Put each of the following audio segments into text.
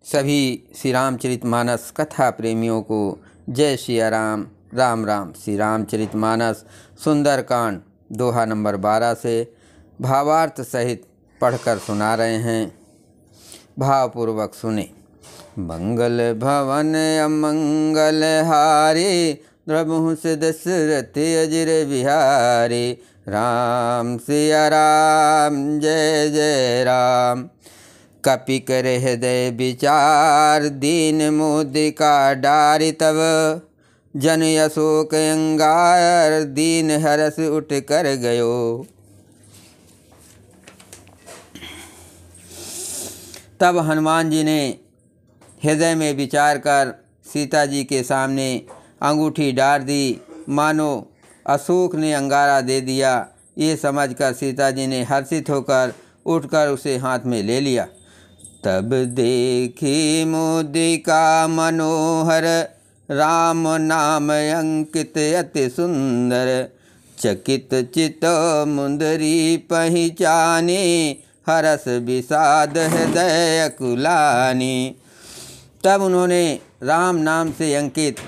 सभी श्री रामचरितमानस कथा प्रेमियों को जय सिया राम। राम राम। श्री रामचरितमानस सुंदरकांड दोहा नंबर 12 से भावार्थ सहित पढ़कर सुना रहे हैं। भावपूर्वक सुने। मंगल भवन अमंगल हारे, द्रबहु से दशरथ अजिर बिहारी। राम सिया राम जय जय राम। कपि कर हृदय विचार, दीन मोदिका डारि तब। जन अशोक अंगार, दीन हरस उठ कर गयो। तब हनुमान जी ने हृदय में विचार कर सीता जी के सामने अंगूठी डाल दी, मानो अशोक ने अंगारा दे दिया। ये समझकर सीता जी ने हर्षित होकर उठकर उसे हाथ में ले लिया। तब देखी मुद्रिका मनोहर, राम नाम अंकित अति सुंदर। चकित चित मुंदरी पहचाने, हरस विषाद हृदय अकुलानी। तब उन्होंने राम नाम से अंकित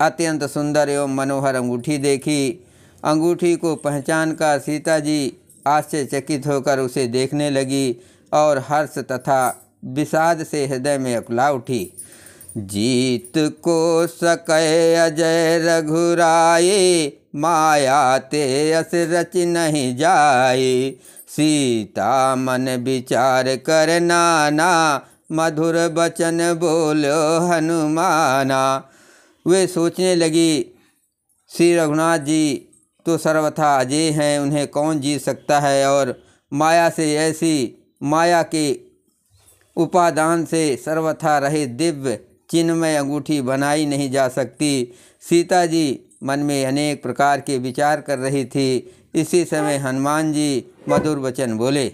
अत्यंत सुंदर एवं मनोहर अंगूठी देखी। अंगूठी को पहचान कर सीता जी आश्चर्यचकित होकर उसे देखने लगी और हर्ष तथा विषाद से हृदय में अकुला उठी। जीत को सकै अजय रघुराए, माया ते अस रच नहीं जाए। सीता मन विचार कर नाना, मधुर बचन बोलो हनुमाना। वे सोचने लगी, श्री रघुनाथ जी तो सर्वथा अजय हैं, उन्हें कौन जीत सकता है। और माया से ऐसी माया के उपादान से सर्वथा रहित दिव्य चिन्मय अंगूठी बनाई नहीं जा सकती। सीता जी मन में अनेक प्रकार के विचार कर रही थी। इसी समय हनुमान जी मधुर वचन बोले।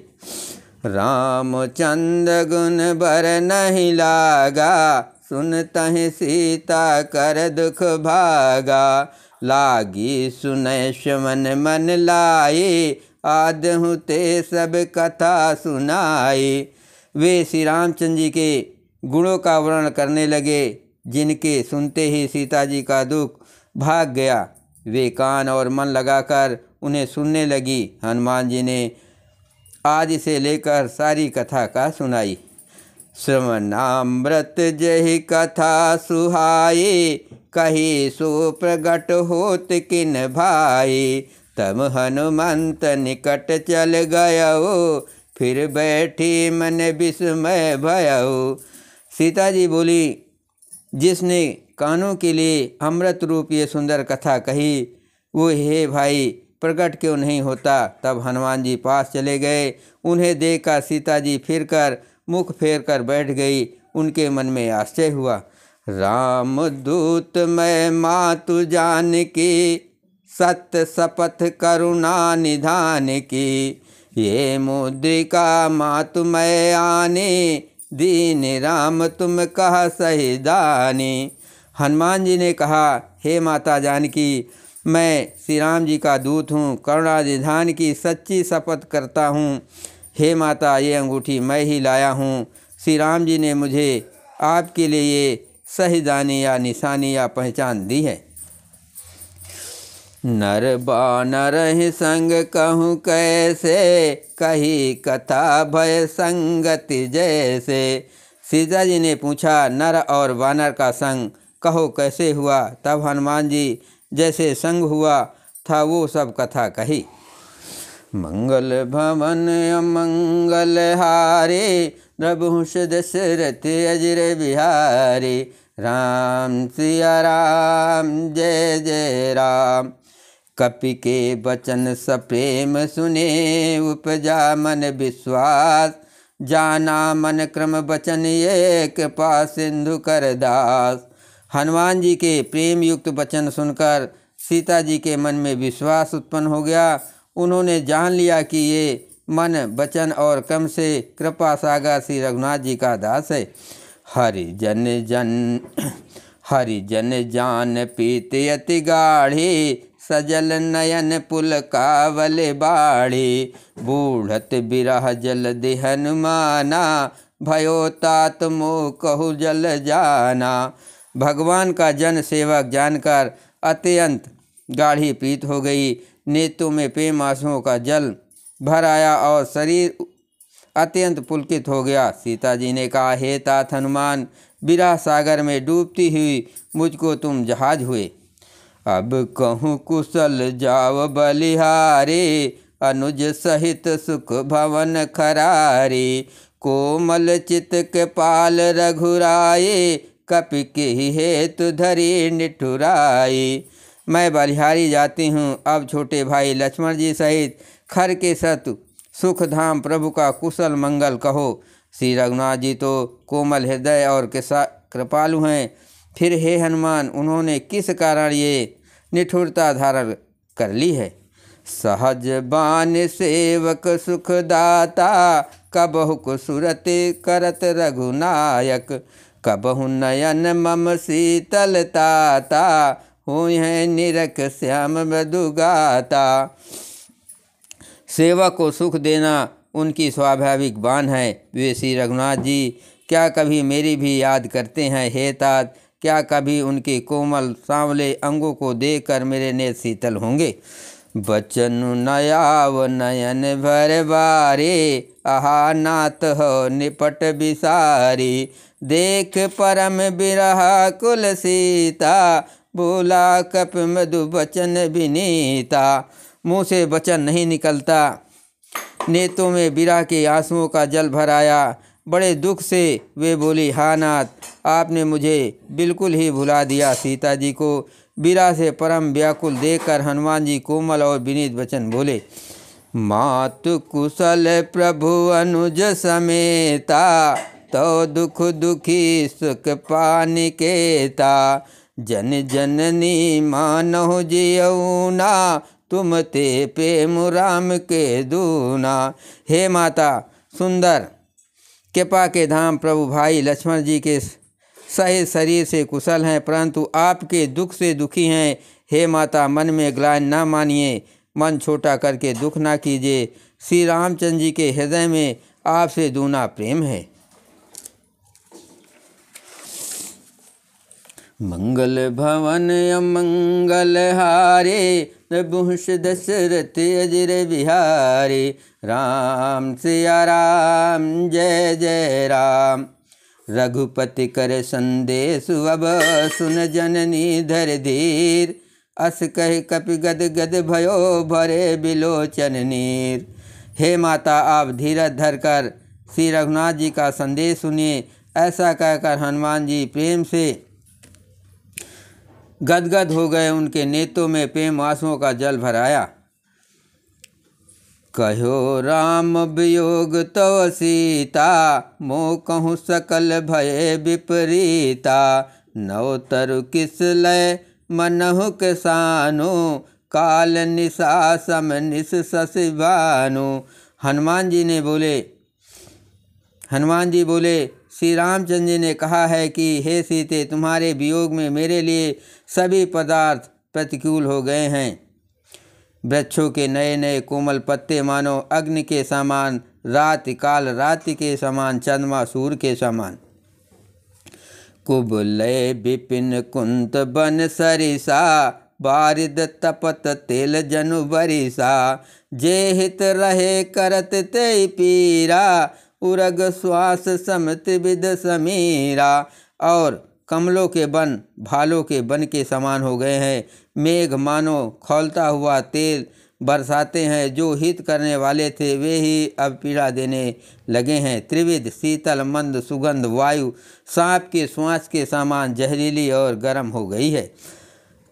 रामचंद्र गुण बर नहीं लागा, सुनतहि सीता कर दुख भागा। लागी सुनय मन मन लाए, आदहु ते सब कथा सुनाए। वे श्री रामचंद्र जी के गुणों का वर्णन करने लगे, जिनके सुनते ही सीता जी का दुख भाग गया। वे कान और मन लगाकर उन्हें सुनने लगी। हनुमान जी ने आदि से लेकर सारी कथा का सुनाई। श्रवणामृत जहि कथा सुहाए, कही सो प्रगट होत किन भाई। तब हनुमंत निकट चल गयो, फिर बैठी मन विस्मय भयउ। सीता जी बोली, जिसने कानों के लिए अमृत रूप ये सुंदर कथा कही, वो हे भाई प्रकट क्यों नहीं होता। तब हनुमान जी पास चले गए। उन्हें देखकर सीता जी फिरकर मुख फेर कर बैठ गई। उनके मन में आश्चर्य हुआ। राम दूत मैं मातु जान की, सत्य शपथ करुणा निधान की। ये मुद्रिका मातु मैं आने, दीन राम तुम कह सही दानी। हनुमान जी ने कहा, हे माता जानकी, मैं श्री राम जी का दूत हूँ, करुणा निधान की सच्ची शपथ करता हूँ। हे माता, ये अंगूठी मैं ही लाया हूँ। श्री राम जी ने मुझे आपके लिए ये सही दानी या निशानी या पहचान दी है। नर बानर ही संग कहूँ कैसे, कही कथा भय संगति जैसे। सीता जी ने पूछा, नर और वानर का संग कहो कैसे हुआ। तब हनुमान जी जैसे संग हुआ था वो सब कथा कही। मंगल भवन अमंगल हारे, द्रबहु से दशरथ अजिर बिहारी। राम सिया राम जय जय राम। कपि के बचन सप्रेम सुने, उपजा मन विश्वास। जाना मन क्रम बचन एक, कृपा सिंधु कर दास। हनुमान जी के प्रेम युक्त वचन सुनकर सीता जी के मन में विश्वास उत्पन्न हो गया। उन्होंने जान लिया कि ये मन वचन और क्रम से कृपा सागर श्री रघुनाथ जी का दास है। हरिजन जान पीत अति गाढ़ी, सजल नयन पुल कावल बाढ़ी। बूढ़त बिरह जल दे हनुमाना, भयो तात मोह कहु जल जाना। भगवान का जन सेवक जानकर अत्यंत गाढ़ी प्रीत हो गई। नेत्रों में प्रेम आंसुओं का जल भर आया और शरीर अत्यंत पुलकित हो गया। सीता जी ने कहा, हे तात हनुमान, विरह सागर में डूबती हुई मुझको तुम जहाज हुए। अब कहूँ कुशल जाव बलिहारे, अनुज सहित सुख भवन खरारे। कोमल चित के पाल रघुराए, कपि के हेतु धरी निठुराए। मैं बलिहारी जाती हूँ, अब छोटे भाई लक्ष्मण जी सहित खर के शत्रु सुख धाम प्रभु का कुशल मंगल कहो। श्री रघुनाथ जी तो कोमल हृदय और कृपालु हैं, फिर हे हनुमान, उन्होंने किस कारण ये निठुरता धारण कर ली है। सहज बान सेवक सुखदाता, कबहु कुसुरत करत रघुनायक। कबहु नयन मम शीतलताता, हुई है निरख श्याम मधुगाता। सेवक को सुख देना उनकी स्वाभाविक बान है। वे श्री रघुनाथ जी क्या कभी मेरी भी याद करते हैं। हे तात, क्या कभी उनके कोमल सांवले अंगों को देखकर मेरे नेत्र शीतल होंगे। बचन नयाव नयन भर बारे, आहा नाथ हो निपट बिसारी। देख परम बिरहा कुल सीता, बोला कप मधु बचन विनीता। मुँह से वचन नहीं निकलता, नेत्रों में विरह के आंसुओं का जल भर आया। बड़े दुख से वे बोली, हा नाथ, आपने मुझे बिल्कुल ही भुला दिया। सीता जी को विरह से परम व्याकुल देखकर हनुमान जी कोमल और विनीत वचन बोले। मातु कुशल प्रभु अनुज समेता, तो दुख दुखी सुख पानिकेता। जन जननी मानहु जियऊना, तुम ते प्रेम राम के दूना। हे माता सुंदर, कृपा के धाम प्रभु भाई लक्ष्मण जी के सही शरीर से कुशल हैं, परंतु आपके दुख से दुखी हैं। हे माता, मन में ग्लानि ना मानिए, मन छोटा करके दुख ना कीजिए। श्री रामचंद्र जी के हृदय में आपसे दूना प्रेम है। मंगल भवन अमंगल हारे, नभूष दशरथ अजर बिहारी। राम सिया राम जय जय राम। रघुपति कर संदेश अब सुन जननी धर धीर। अस कह कपि गद गद भयो भरे बिलोचन नीर। हे माता, आप धीरज धरकर श्री रघुनाथ जी का संदेश सुनिए। ऐसा कहकर हनुमान जी प्रेम से गदगद हो गए। उनके नेत्रों में प्रेम आंसुओं का जल भर आया। कहो राम वियोग तव सीता, मोह कहूँ सकल भय विपरीता। नव तरु किस लय मनहु किसानो, काल निशा सम निस शशि भानु। हनुमान जी बोले, श्री रामचंद्र जी ने कहा है कि हे सीते, तुम्हारे वियोग में मेरे लिए सभी पदार्थ प्रतिकूल हो गए हैं। वृक्षों के नए नए कोमल पत्ते मानो अग्नि के समान, राति काल राति के समान, चंद्रमा सूर्य के समान। कुबलय विपिन कुंत बन सरिसा, बारिद तपत तेल जनु बरिसा। जे हित रहे करत ते पीरा, उरग श्वास समत विद समीरा। और कमलों के वन भालों के वन के समान हो गए हैं। मेघ मानो खौलता हुआ तेल बरसाते हैं। जो हित करने वाले थे वे ही अब पीड़ा देने लगे हैं। त्रिविध शीतल मंद सुगंध वायु सांप के श्वास के समान जहरीली और गर्म हो गई है।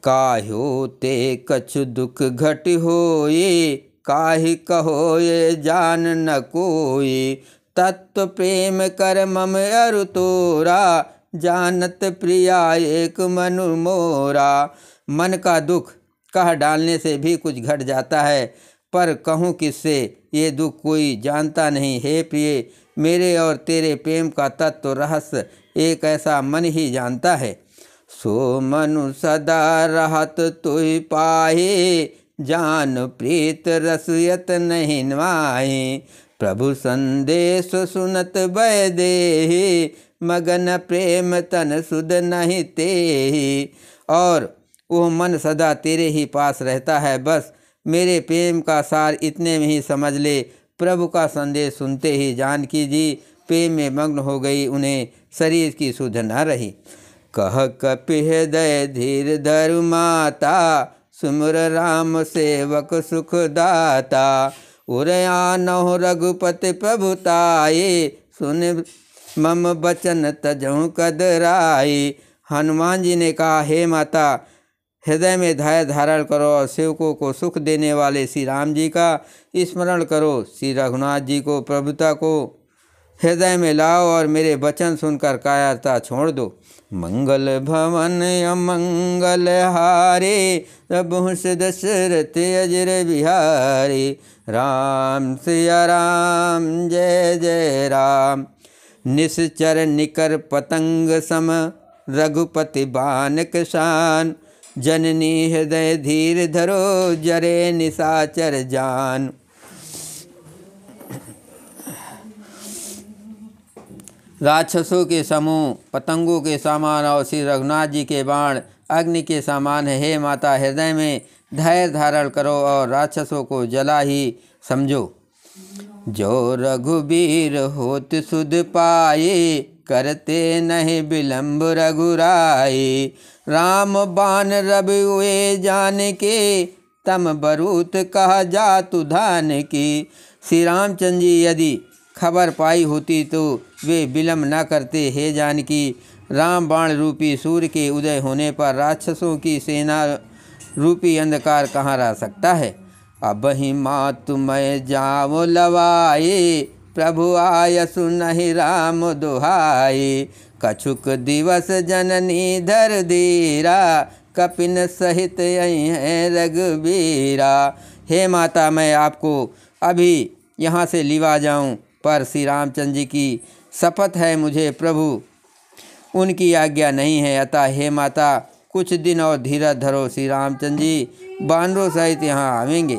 काह्यो ते कछु दुख घट होए, काहि कहो ये जान न कोई। तत्व प्रेम कर मम अरु तोरा, जानत प्रिया एक मनु मोरा। मन का दुख कह डालने से भी कुछ घट जाता है, पर कहूँ किससे, ये दुख कोई जानता नहीं। हे प्रिय, मेरे और तेरे प्रेम का तत्व रहस्य एक ऐसा मन ही जानता है। सो मनु सदा रहत तुहि पाहे, जान प्रीत रसयत नहीं माहे। प्रभु संदेश सुनत भय देहि, मगन प्रेम तन सुध नहीं तेहि। और वह मन सदा तेरे ही पास रहता है, बस मेरे प्रेम का सार इतने में ही समझ ले। प्रभु का संदेश सुनते ही जानकी जी प्रेम में मग्न हो गई, उन्हें शरीर की सुध न रही। कह कपि हृदय धीर धरु माता, सुमिर राम सेवक सुख दाता। उरयानहु रघुपति प्रभुताये, सुन मम बचन तजहु कदराई। हनुमान जी ने कहा, हे माता, हृदय में धैर्य धारण करो और सेवकों को सुख देने वाले श्री राम जी का स्मरण करो। श्री रघुनाथ जी को, प्रभुता को हृदय में लाओ और मेरे वचन सुनकर कायरता छोड़ दो। मंगल भवन अमंगल हारे, रघुवंश दशरथ अजर बिहारी। राम सिया राम जय जय राम। निश्चर निकर पतंग सम, रघुपति बानक शान। जननी हृदय धीर धरो, जरे निशाचर जान। राक्षसों के समूह पतंगों के समान और श्री रघुनाथ जी के बाण अग्नि के समान है। हे माता, हृदय में धैर्य धारण करो और राक्षसों को जला ही समझो। जो रघुबीर होत सुध पाए, करते नहीं विलंब रघुराई। राम बान रवि हुए जान के, तम बरूत कहा जातु धान की। श्री रामचंद्र जी यदि खबर पाई होती तो वे विलंब न करते। हे जानकी, राम बाण रूपी सूर्य के उदय होने पर राक्षसों की सेना रूपी अंधकार कहाँ रह सकता है। अब ही मातु मैं जाओ लवाए, प्रभु आय सुनहि राम दुहाई। कछुक दिवस जननी धर धीरा, कपिन सहित यहीं है रघुबीरा। हे माता, मैं आपको अभी यहाँ से लिवा जाऊँ, पर श्री रामचंद्र जी की शपथ है, मुझे प्रभु उनकी आज्ञा नहीं है। अतः हे माता, कुछ दिन और धीरज धरो। श्री रामचंद्र जी बानरों सहित यहाँ आवेंगे।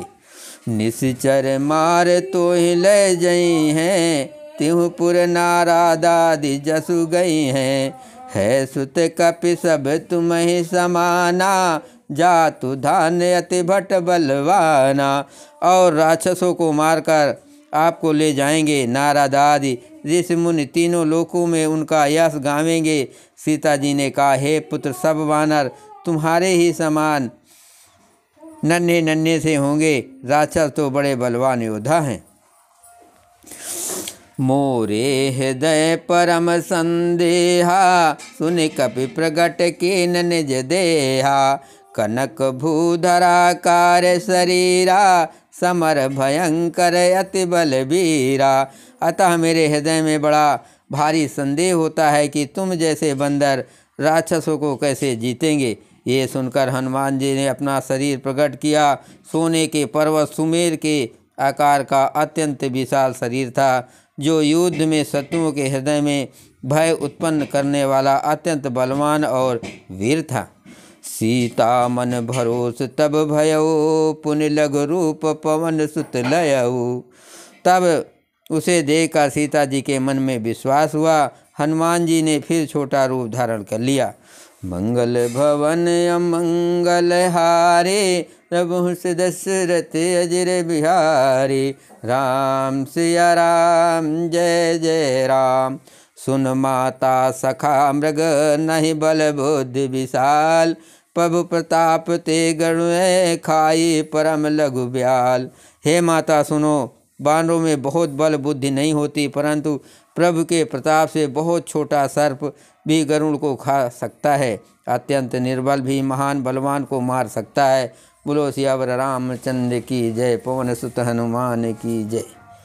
निश्चर मार तो ही ले जई हैं, तिहुपुर नारादादि जसु गई हैं। है सुत कपि सब तुम ही समाना, जातु धान्य अति भट बलवाना। और राक्षसों को मारकर आपको ले जाएंगे। नारद आदि ऋषि मुनि तीनों लोकों में उनका यश गावेंगे। सीता जी ने कहा, हे पुत्र, सब वानर तुम्हारे ही समान नन्हे नन्हे से होंगे। राक्षस तो बड़े बलवान योद्धा हैं। मोरे हृदय परम संदेहा, सुन कपि प्रगट के निज देहा। कनक भूधरा कार्य शरीरा, समर भयंकर अति बलबीरा। अतः मेरे हृदय में बड़ा भारी संदेह होता है कि तुम जैसे बंदर राक्षसों को कैसे जीतेंगे। ये सुनकर हनुमान जी ने अपना शरीर प्रकट किया। सोने के पर्वत सुमेर के आकार का अत्यंत विशाल शरीर था, जो युद्ध में शत्रुओं के हृदय में भय उत्पन्न करने वाला अत्यंत बलवान और वीर था। सीता मन भरोस तब भयो, पुनि लघु रूप पवन सुत लयऊ। तब उसे देखकर सीता जी के मन में विश्वास हुआ। हनुमान जी ने फिर छोटा रूप धारण कर लिया। मंगल भवन अमंगल हारे, रघुवंश दशरथ अजर बिहारी। राम सिया राम जय जय राम। सुन माता सखा मृग, नहीं बल बुद्धि विशाल। प्रभु प्रताप ते गणु खाई, परम लघु ब्याल। हे माता सुनो, बानरों में बहुत बल बुद्धि नहीं होती, परंतु प्रभु के प्रताप से बहुत छोटा सर्प भी गरुड़ को खा सकता है। अत्यंत निर्बल भी महान बलवान को मार सकता है। बोलो सियावर रामचंद्र की जय। पवन सुत हनुमान की जय।